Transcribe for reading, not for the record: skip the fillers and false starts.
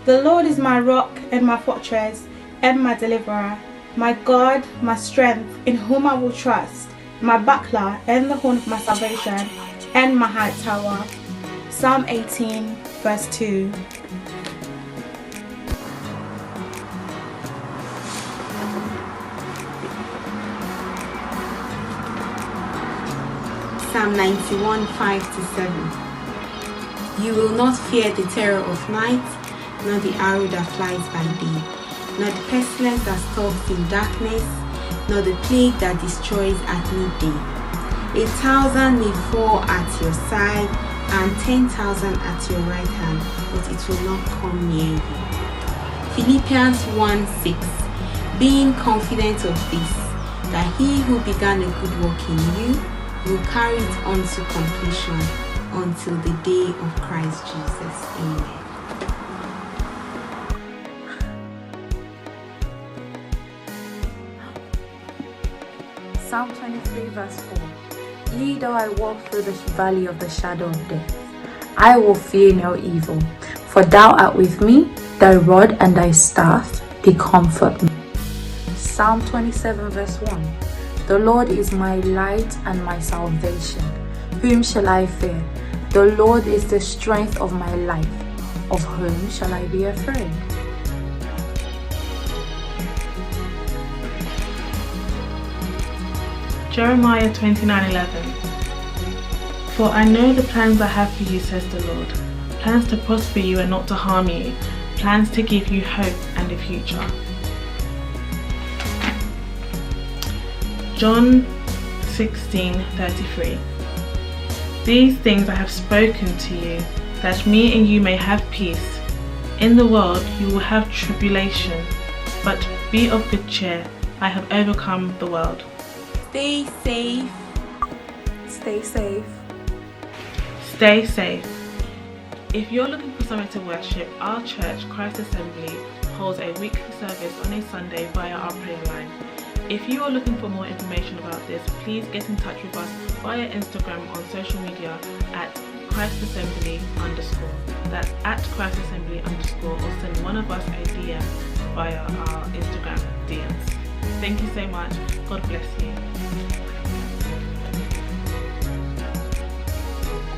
The Lord is my rock and my fortress and my deliverer, my God, my strength, in whom I will trust, my buckler and the horn of my salvation, and my high tower. Psalm 18, verse 2. Psalm 91, 5-7. You will not fear the terror of night, nor the arrow that flies by day, nor the pestilence that stalks in darkness, nor the plague that destroys at midday. 1,000 may fall at your side, and 10,000 at your right hand, but it will not come near you. Philippians 1:6. Being confident of this, that he who began a good work in you will carry it on to completion until the day of Christ Jesus. Amen. Psalm 23 verse 4. Yea, though I walk through the valley of the shadow of death, I will fear no evil, for thou art with me, thy rod and thy staff, they comfort me. Psalm 27 verse 1. The Lord is my light and my salvation. Whom shall I fear? The Lord is the strength of my life. Of whom shall I be afraid? Jeremiah 29:11. For I know the plans I have for you, says the Lord, plans to prosper you and not to harm you, plans to give you hope and a future. John 16:33. These things I have spoken to you, that me and you may have peace. In the world you will have tribulation, but be of good cheer, I have overcome the world. Stay safe. Stay safe. Stay safe. If you're looking for somewhere to worship, our church, Christ Assembly, holds a weekly service on a Sunday via our prayer line. If you are looking for more information about this, please get in touch with us via Instagram on social media at @ChristAssembly_. That's @ChristAssembly_, or send one of us a DM via our Instagram DMs. Thank you so much. God bless you.